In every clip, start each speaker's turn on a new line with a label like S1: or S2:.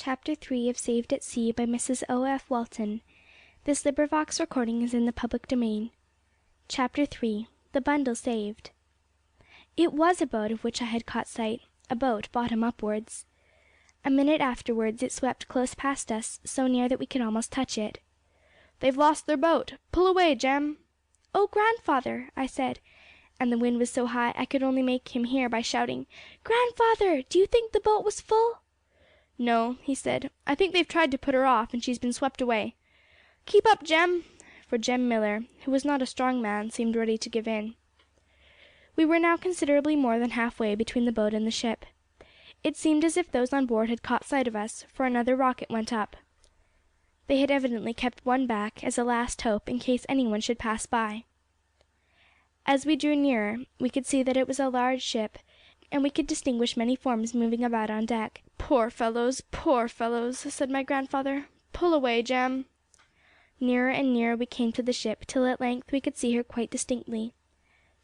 S1: Chapter 3 of Saved at Sea by Mrs. O. F. Walton. Chapter 3 The Bundle Saved. It was a boat of which I had caught sight, a boat bottom upwards. A minute afterwards it swept close past us, so near that we could almost touch it.
S2: "They've lost their boat! Pull away, Jem!"
S1: "Oh, grandfather!" I said, and the wind was so high I could only make him hear by shouting, "Grandfather, do you think the boat was full?"
S2: "No," he said. "I think they've tried to put her off, and she's been swept away. Keep up, Jem!" For Jem Millar, who was not a strong man, seemed ready to give in.
S1: We were now considerably more than half-way between the boat and the ship. It seemed as if those on board had caught sight of us, for another rocket went up. They had evidently kept one back, as a last hope, in case anyone should pass by. As we drew nearer, we could see that it was a large ship, and we could distinguish many forms moving about on deck.
S2: "Poor fellows, poor fellows!" said my grandfather. "Pull away, Jem!"
S1: Nearer and nearer we came to the ship, till at length we could see her quite distinctly.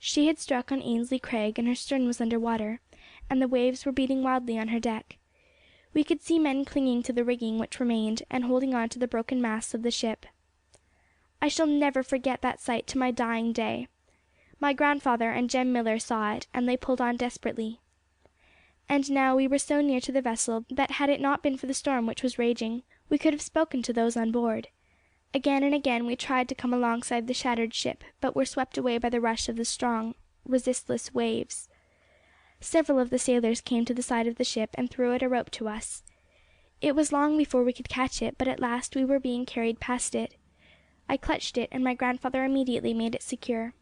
S1: She had struck on Ainslie Crag, and her stern was under water, and the waves were beating wildly on her deck. We could see men clinging to the rigging which remained, and holding on to the broken masts of the ship. I shall never forget that sight to my dying day. My grandfather and Jem Millar saw it, and they pulled on desperately. And now we were so near to the vessel that had it not been for the storm which was raging, we could have spoken to those on board. Again and again we tried to come alongside the shattered ship, but were swept away by the rush of the strong, resistless waves. Several of the sailors came to the side of the ship and threw out a rope to us. It was long before we could catch it, but at last we were being carried past it. I clutched it, and my grandfather immediately made it secure.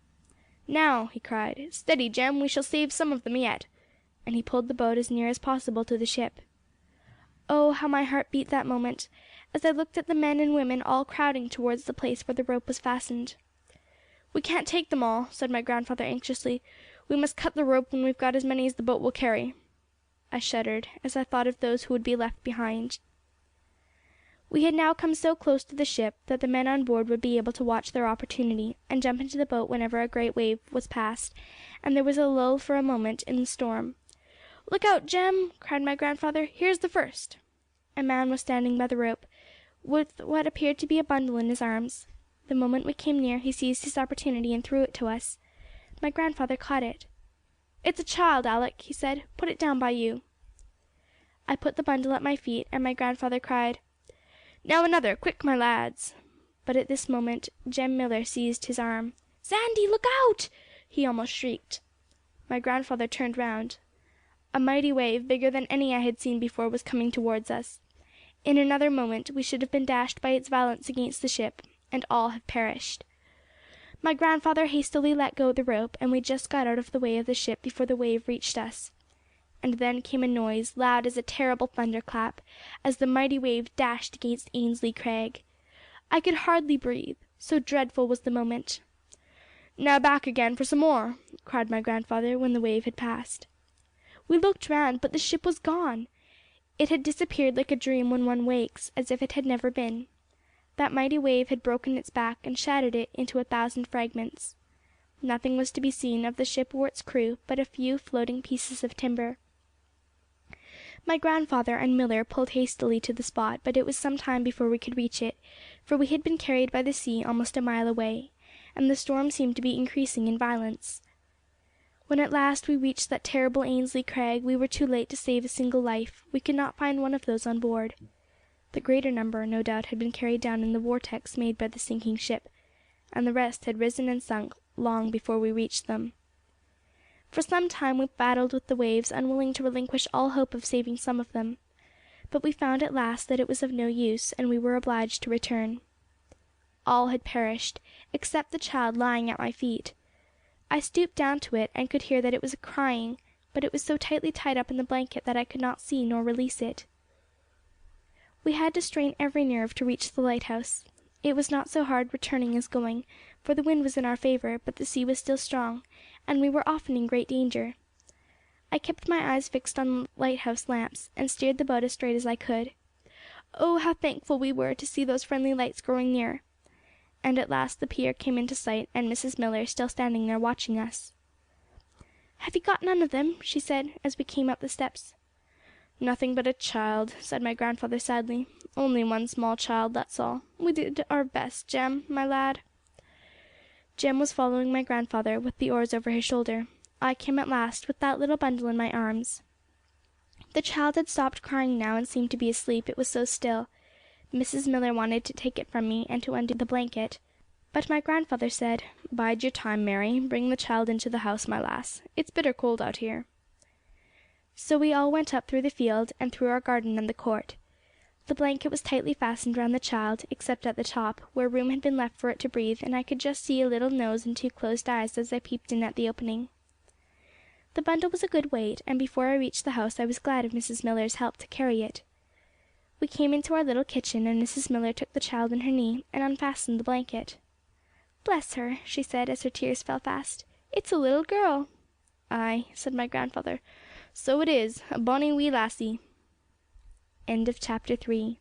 S2: "Now," he cried, "steady, Jem, we shall save some of them yet," and he pulled the boat as near as possible to the ship.
S1: Oh, how my heart beat that moment, as I looked at the men and women all crowding towards the place where the rope was fastened.
S2: "We can't take them all," said my grandfather anxiously. "We must cut the rope when we've got as many as the boat will carry."
S1: I shuddered, as I thought of those who would be left behind. We had now come so close to the ship that the men on board would be able to watch their opportunity, and jump into the boat whenever a great wave was passed, and there was a lull for a moment in the storm.
S2: "Look out, Jem!" cried my grandfather. "Here's the first."
S1: A man was standing by the rope, with what appeared to be a bundle in his arms. The moment we came near, he seized his opportunity and threw it to us. My grandfather caught it.
S2: "It's a child, Alick," he said. "Put it down by you."
S1: I put the bundle at my feet, and my grandfather cried,
S2: "Now another, quick, my lads!"
S1: But at this moment Jem Millar seized his arm.
S2: "Sandy, look out!" he almost shrieked.
S1: My grandfather turned round. A mighty wave, bigger than any I had seen before, was coming towards us. In another moment we should have been dashed by its violence against the ship, and all have perished. My grandfather hastily let go the rope, and we just got out of the way of the ship before the wave reached us. And then came a noise, loud as a terrible thunderclap, as the mighty wave dashed against Ainslie Crag. I could hardly breathe, so dreadful was the moment.
S2: "Now back again for some more!" cried my grandfather, when the wave had passed.
S1: We looked round, but the ship was gone. It had disappeared like a dream when one wakes, as if it had never been. That mighty wave had broken its back and shattered it into 1,000 fragments. Nothing was to be seen of the ship or its crew but a few floating pieces of timber. My grandfather and Millar pulled hastily to the spot, but it was some time before we could reach it, for we had been carried by the sea almost a mile away, and the storm seemed to be increasing in violence. When at last we reached that terrible Ainslie Crag, we were too late to save a single life. We could not find one of those on board. The greater number, no doubt, had been carried down in the vortex made by the sinking ship, and the rest had risen and sunk long before we reached them. For some time we battled with the waves, unwilling to relinquish all hope of saving some of them. But we found at last that it was of no use, and we were obliged to return. All had perished, except the child lying at my feet. I stooped down to it, and could hear that it was crying, but it was so tightly tied up in the blanket that I could not see nor release it. We had to strain every nerve to reach the lighthouse. It was not so hard returning as going, for the wind was in our favour, but the sea was still strong, and we were often in great danger. I kept my eyes fixed on the lighthouse lamps, and steered the boat as straight as I could. Oh, how thankful we were to see those friendly lights growing near! And at last the pier came into sight, and Mrs. Millar still standing there watching us. "Have you got none of them?" she said, as we came up the steps.
S2: "Nothing but a child," said my grandfather sadly. "Only one small child, that's all. We did our best, Jem, my lad." Jem was following my grandfather, with the oars over his shoulder. I came at last, with that little bundle in my arms. The child had stopped crying now, and seemed to be asleep, it was so still. Mrs. Millar wanted to take it from me, and to undo the blanket. But my grandfather said, "Bide your time, Mary. Bring the child into the house, my lass. It's bitter cold out here." So we all went up through the field, and through our garden and the court. The blanket was tightly fastened round the child, except at the top, where room had been left for it to breathe, and I could just see a little nose and two closed eyes as I peeped in at the opening. The bundle was a good weight, and before I reached the house I was glad of Mrs. Millar's help to carry it. We came into our little kitchen, and Mrs. Millar took the child on her knee, and unfastened the blanket. "Bless her," she said, as her tears fell fast. "It's a little girl." "Ay," said my grandfather, "so it is, a bonny wee lassie." End of chapter 3.